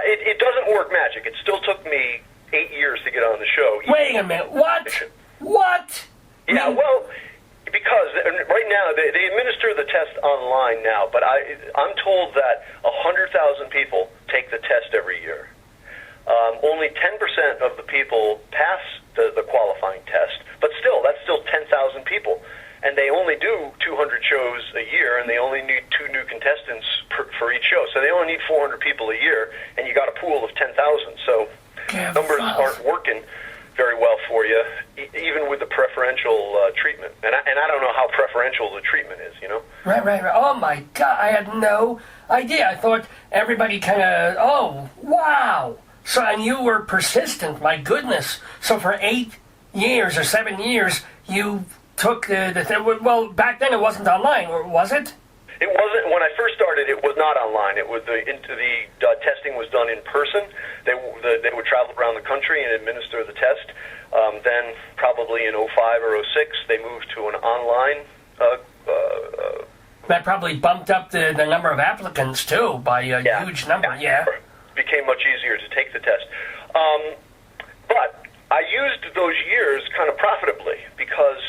It doesn't work magic. It still took me 8 years to get on the show. Wait a minute. What? What? Yeah, well, because right now they administer the test online now, but I'm told that 100,000 people take the test every year. Only 10% of the people pass the qualifying test, but still, that's still 10,000 people. And they only do 200 shows a year, and they only need 2 new contestants for each show. So they only need 400 people a year, and you got a pool of 10,000. So numbers aren't working very well for you, even with the preferential treatment. And I don't know how preferential the treatment is, you know? Right. Oh, my God. I had no idea. I thought everybody kind of, oh, wow. So, and you were persistent, my goodness. So for 8 years or 7 years, you took the thing. Well, back then it wasn't online, or was it? It wasn't. When I first started, it was not online. It was the testing was done in person. They would travel around the country and administer the test. Then, probably in 05 or 06, they moved to an online. That probably bumped up the number of applicants too by a huge number. Yeah. Became much easier to take the test. But I used those years kind of profitably, because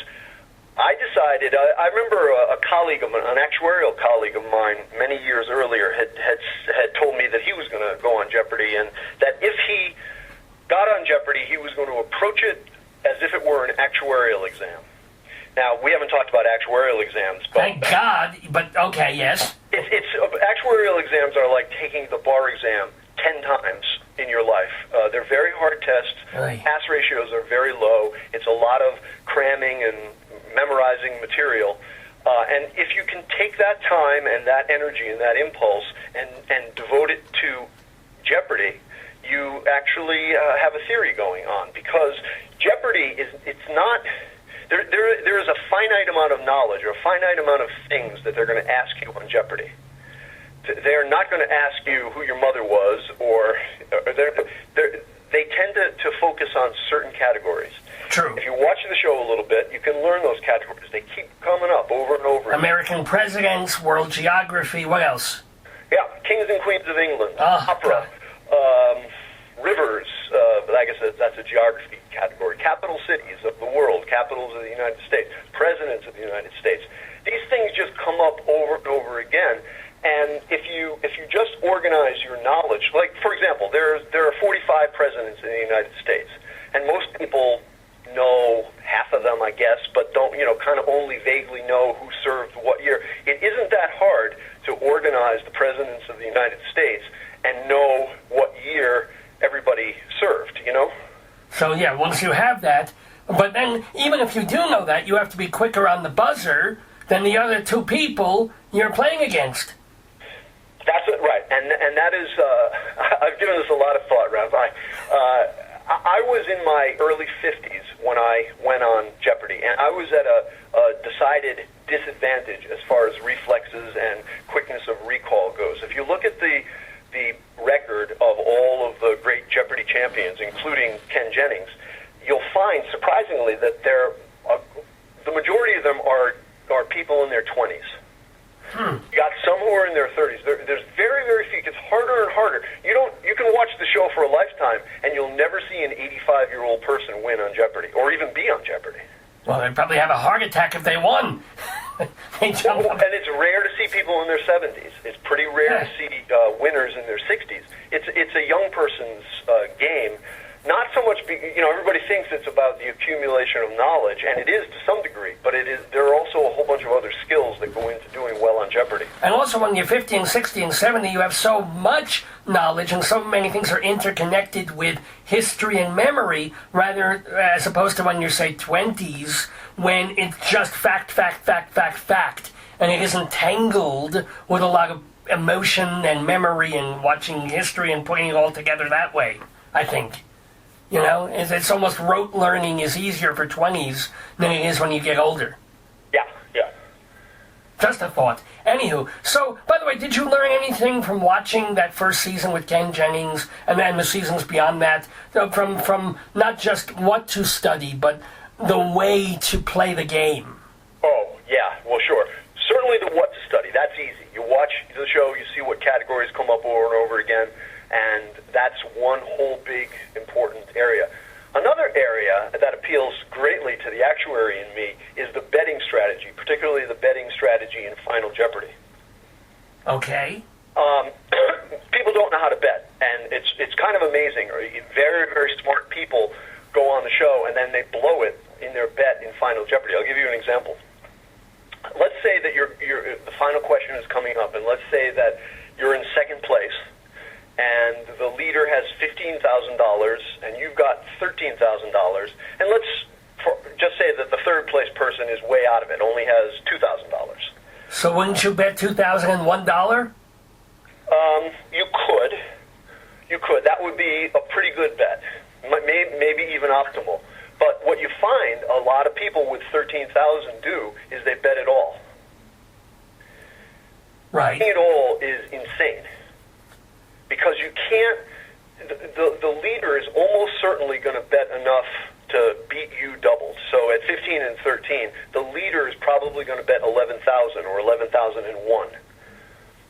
I decided, I remember a colleague of mine, an actuarial colleague of mine many years earlier had told me that he was going to go on Jeopardy, and that if he got on Jeopardy, he was going to approach it as if it were an actuarial exam. Now, we haven't talked about actuarial exams, but... Thank God, but okay, yes. Actuarial exams are like taking the bar exam 10 times in your life. They're very hard tests. Right. Pass ratios are very low. It's a lot of cramming and memorizing material. And if you can take that time and that energy and that impulse and devote it to Jeopardy, you actually have a theory going on, because Jeopardy it's not, there is a finite amount of knowledge or a finite amount of things that they're going to ask you on Jeopardy. They're not going to ask you who your mother was, or they tend to focus on certain categories. True. If you watch the show a little bit, you can learn those categories. They keep coming up over and over. American presidents, world geography, what else? Yeah, kings and queens of England, Oh, opera, rivers, I guess that's a geography category, capital cities of the world, capitals of the United States, presidents of the United States. These things just come up over and over again. And if you just organize your knowledge, like, for example, there are 45 presidents in the United States, and most people know half of them, I guess, but don't, kind of only vaguely know who served what year. It isn't that hard to organize the presidents of the United States and know what year everybody served, So, yeah, once you have that, but then even if you do know that, you have to be quicker on the buzzer than the other two people you're playing against. That's it, right, and that is, I've given this a lot of thought, Rabbi. I was in my early 50s when I went on Jeopardy, and I was at a decided disadvantage as far as reflexes and quickness of recall goes. If you look at the record of all of the great Jeopardy champions, including Ken Jennings, you'll find, surprisingly, that the majority of them are people in their 20s. You got some who are in their 30s. There's very, very few. It gets harder and harder. You can watch the show for a lifetime, and you'll never see an 85-year-old person win on Jeopardy, or even be on Jeopardy. Well, they'd probably have a heart attack if they won. They jump up. And it's rare to see people in their 70s. It's pretty rare to see winners in their 60s. It's a young person's game. Not so much, everybody thinks it's about the accumulation of knowledge, and it is to some degree, but there are also a whole bunch of other skills that go into doing well on Jeopardy. And also when you're 50 and 60 and 70, you have so much knowledge, and so many things are interconnected with history and memory, rather as opposed to when you're, say, 20s, when it's just fact, and it isn't tangled with a lot of emotion and memory and watching history and putting it all together that way, I think. It's almost rote learning is easier for 20s than it is when you get older. Yeah. Just a thought. Anywho, so, by the way, did you learn anything from watching that first season with Ken Jennings and then the seasons beyond that? From not just what to study, but the way to play the game? Oh, yeah, well, sure. Certainly the what to study. That's easy. You watch the show, you see what categories come up over and over again, and that's one whole big important area. Another area that appeals greatly to the actuary in me is the betting strategy, particularly the betting strategy in Final Jeopardy. Okay. People don't know how to bet, and it's kind of amazing. Very, very smart people go on the show, and then they blow it in their bet in Final Jeopardy. I'll give you an example. Let's say that the final question is coming up, and let's say that you're in second place, and the leader has $15,000, and you've got $13,000, and let's just say that the third place person is way out of it, only has $2,000. So wouldn't you bet $2,001? You could. That would be a pretty good bet, maybe even optimal. But what you find a lot of people with $13,000 do is they bet it all. Right. Betting it all is insane. Because you can't, the leader is almost certainly going to bet enough to beat you doubled. So at 15 and 13, the leader is probably going to bet 11,000 or 11,001.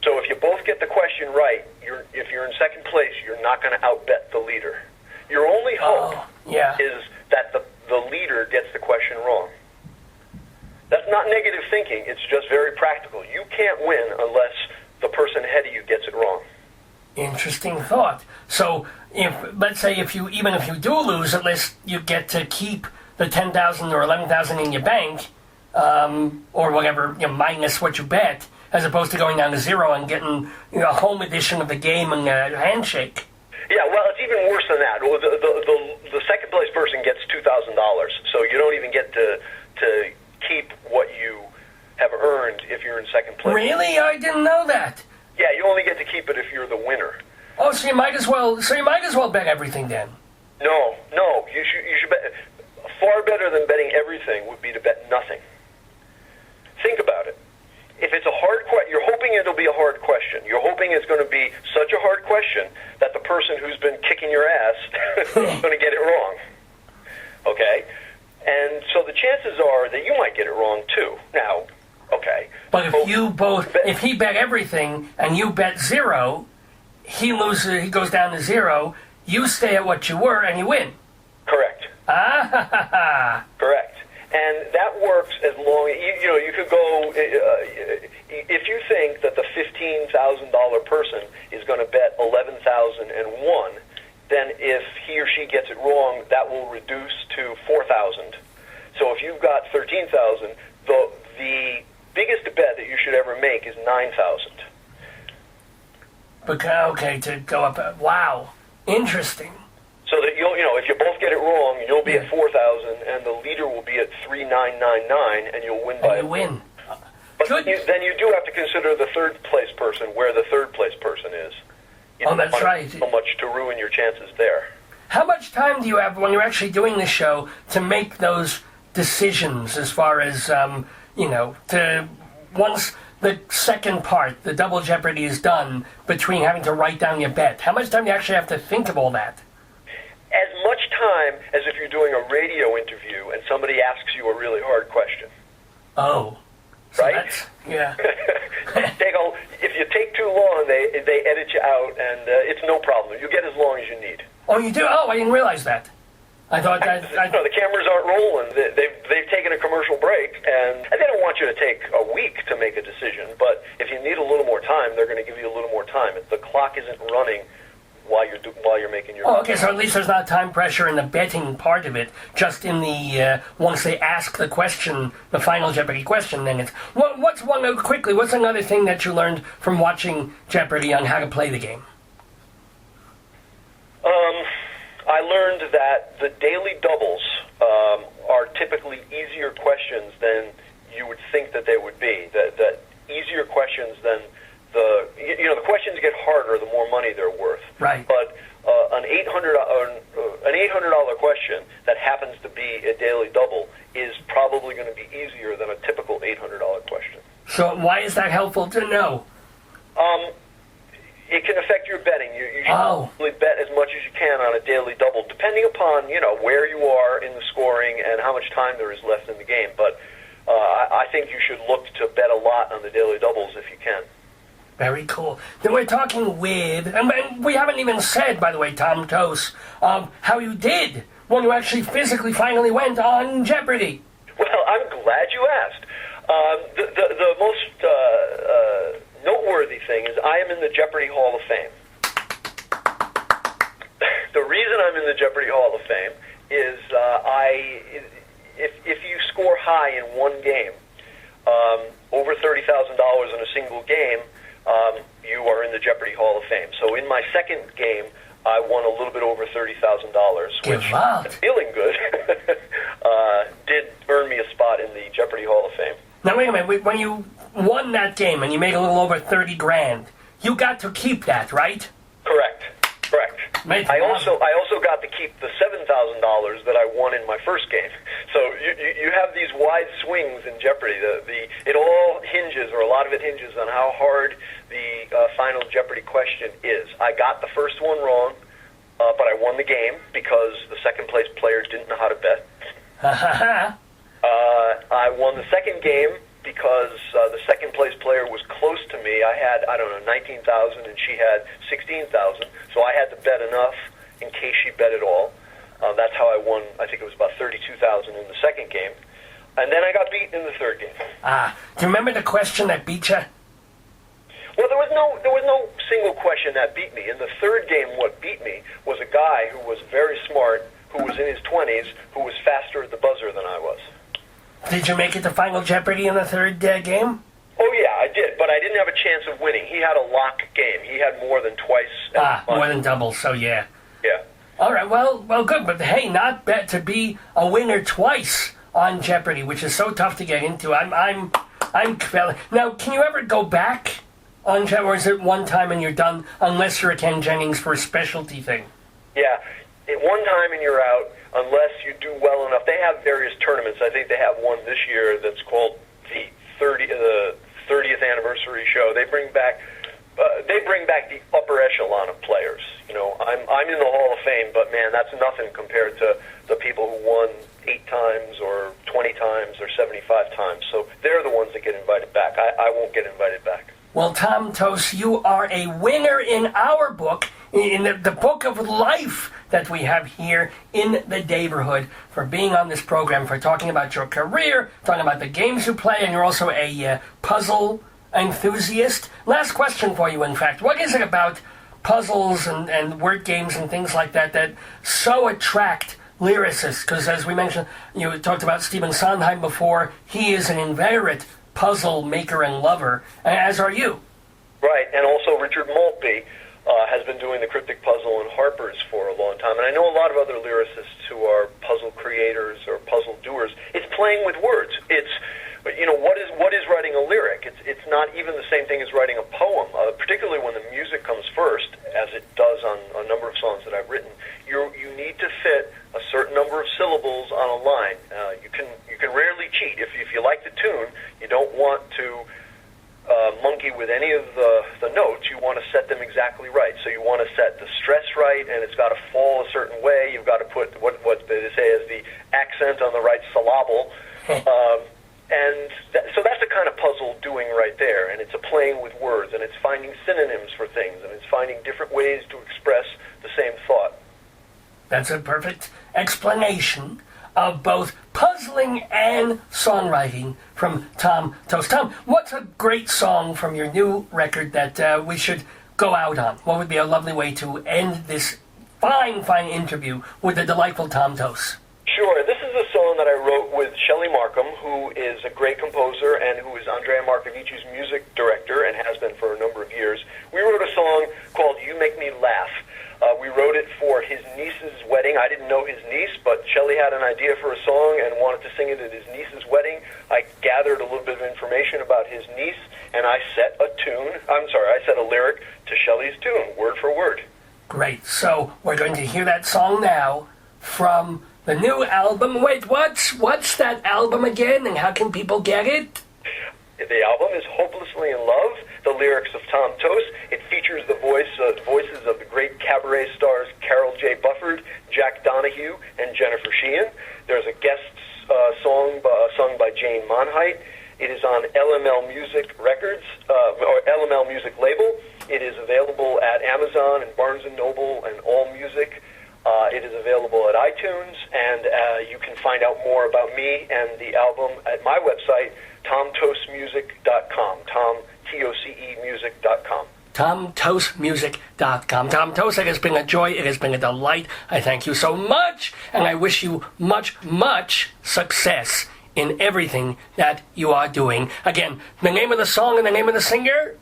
So if you both get the question right, if you're in second place, you're not going to outbet the leader. Your only hope is that the leader gets the question wrong. That's not negative thinking. It's just very practical. You can't win unless the person ahead of you gets it wrong. Interesting thought. So, let's say if you do lose, at least you get to keep the 10,000 or 11,000 in your bank, or whatever, minus what you bet, as opposed to going down to zero and getting a home edition of the game and a handshake. Yeah, well, it's even worse than that. The second place person gets $2,000, so you don't even get to keep what you have earned if you're in second place. Really? I didn't know that. Yeah, you only get to keep it if you're the winner. Oh, so you might as well bet everything then. No, you should bet. Far better than betting everything would be to bet nothing. Think about it. If it's a hard question, you're hoping it'll be a hard question. You're hoping it's going to be such a hard question that the person who's been kicking your ass is going to get it wrong. Okay? And so the chances are that you might get it wrong too. Now, okay. But if he bet everything and you bet zero, he loses, he goes down to zero, you stay at what you were and you win. Correct. Correct. And that works as long as, you could go, if you think that the $15,000 person is going to bet 11,001, then if he or she gets it wrong, that will reduce to 4,000. So if you've got 13,000, the biggest bet that you should ever make is 9,000. Okay, to go up, wow, interesting. So that if you both get it wrong, you'll be at 4,000, and the leader will be at 3,999, and you'll win by. And you win. But then you do have to consider the third place person, where the third place person is. That's right. So much to ruin your chances there. How much time do you have when you're actually doing the show to make those decisions? As far as to once the second part, the double jeopardy, is done, between having to write down your bet, how much time do you actually have to think of all that? As much time as if you're doing a radio interview and somebody asks you a really hard question. Oh. So right? Yeah. If you take too long, they edit you out, and it's no problem. You get as long as you need. Oh, you do? Oh, I didn't realize that. I thought that... No, the cameras aren't rolling. They've taken a commercial break, and they don't want you to take a week to make a decision, but if you need a little more time, they're going to give you a little more time. The clock isn't running while you're making your... Oh, okay, so at least there's not time pressure in the betting part of it, just in the, once they ask the question, the final Jeopardy question, then it's... What's another thing that you learned from watching Jeopardy on how to play the game? I learned that the daily doubles are typically easier questions than you would think that they would be. That easier questions than the questions get harder the more money they're worth. Right. But an $800 question that happens to be a daily double is probably going to be easier than a typical $800 question. So why is that helpful to know? It can affect your betting. You should really bet as much as you can on a daily double, depending upon where you are in the scoring and how much time there is left in the game. But I think you should look to bet a lot on the daily doubles if you can. Very cool. Then we're talking with, and we haven't even said, by the way, Tom Toce, how you did when you actually physically finally went on Jeopardy. Well, I'm glad you asked. The most noteworthy thing is I am in the Jeopardy Hall of Fame. The reason I'm in the Jeopardy Hall of Fame is if you score high in one game, over $30,000 in a single game, you are in the Jeopardy Hall of Fame. So in my second game, I won a little bit over $30,000, which, feeling good, did earn me a spot in the Jeopardy Hall of Fame. Now, wait a minute. When you won that game and you made a little over $30,000, you got to keep that, right? Correct. I also got to keep the $7,000 that I won in my first game. So you have these wide swings in Jeopardy. It all hinges, or a lot of it hinges, on how hard the final Jeopardy question is. I got the first one wrong, but I won the game because the second place player didn't know how to bet. I won the second game because the second place player was close to me. I had, 19,000, and she had 16,000, so I had to bet enough in case she bet it all. That's how I won. I think it was about 32,000 in the second game, and then I got beaten in the third game. Do you remember the question that beat you? Well, there was no single question that beat me. In the third game, what beat me was a guy who was very smart, who was in his 20s, who was faster at the buzzer than I was. Did you make it to Final Jeopardy in the third game? Oh, yeah, I did, but I didn't have a chance of winning. He had a lock game. He had more than twice. More than double, so yeah. Yeah. All right, well, good, but hey, not bad to be a winner twice on Jeopardy, which is so tough to get into. Now, can you ever go back on Jeopardy, or is it one time and you're done, unless you're a Ken Jennings for a specialty thing? Yeah, one time and you're out, unless you do well enough. They have various tournaments. I think they have one this year that's called the 30th anniversary show. They bring back the upper echelon of players. You know, I'm in the Hall of Fame, but man, that's nothing compared to the people who won 8 times or 20 times or 75 times. So they're the ones that get invited back. I won't get invited back. Well, Tom Toce, you are a winner in our book, in the book of life that we have here in the neighborhood, for being on this program, for talking about your career, talking about the games you play, and you're also a puzzle enthusiast. Last question for you, in fact. What is it about puzzles and word games and things like that that so attract lyricists? Because as we mentioned, you talked about Stephen Sondheim before. He is an inveterate puzzle maker and lover, as are you. Right, and also Richard Maltby has been doing the cryptic puzzle in Harper's for a long time, and I know a lot of other lyricists who are puzzle creators or puzzle doers. It's playing with words. It's, you know, what is writing a lyric? It's not even the same thing as writing a poem, particularly when the music comes first, as it does on a number of songs that I've written. You need to fit a certain number of syllables on a line. You can rarely cheat. If you like the tune, you don't want to monkey with any of the notes. You want to set them exactly right. So you want to set the stress right, and it's got to fall a certain way. You've got to put what they say is the accent on the right syllable. So that's the kind of puzzle doing right there, and it's a playing with words, and it's finding synonyms for things, and it's finding different ways to express the same thought. That's a perfect explanation of both puzzling and songwriting from Tom Toce. Tom, what's a great song from your new record that we should go out on? What would be a lovely way to end this fine interview with the delightful Tom Toce? Sure. This is a song that I wrote with Shelley Markham, who is a great composer and who is Andrea Marcovicci's music director and has been for a number of years. We wrote a song called You Make Me Laugh. We wrote it for his niece's wedding. I didn't know his niece, but Shelley had an idea for a song and wanted to sing it at his niece's wedding. I gathered a little bit of information about his niece, and I set a lyric to Shelley's tune, word for word. Great. So we're going to hear that song now from the new album. Wait, what's that album again, and how can people get it? The album is Hopelessly in Love, the lyrics of Tom Toce. It features the voices of the great Cabaret stars Carol J. Bufford, Jack Donahue, and Jennifer Sheehan. There's a guest song sung by Jane Monheit. It is on LML Music Records, or LML Music label. It is available at Amazon and Barnes & Noble and AllMusic. It is available at iTunes, and you can find out more about me and the album at my website, TomToceMusic.com. TOCE Music.com. TomToceMusic.com. Tom Toce, it has been a joy. It has been a delight. I thank you so much, and I wish you much success in everything that you are doing. Again, the name of the song and the name of the singer?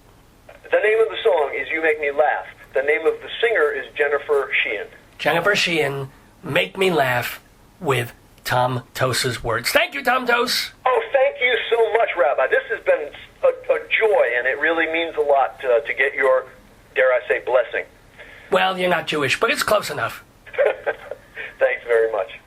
The name of the song is You Make Me Laugh. The name of the singer is Jennifer Sheehan. Jennifer Sheehan, Make Me Laugh with Tom Toce's words. Thank you, Tom Toce. Oh, thank you so much, Rabbi. This has been a joy, and it really means a lot to get your, dare I say, blessing. Well, you're not Jewish, but it's close enough. Thanks very much.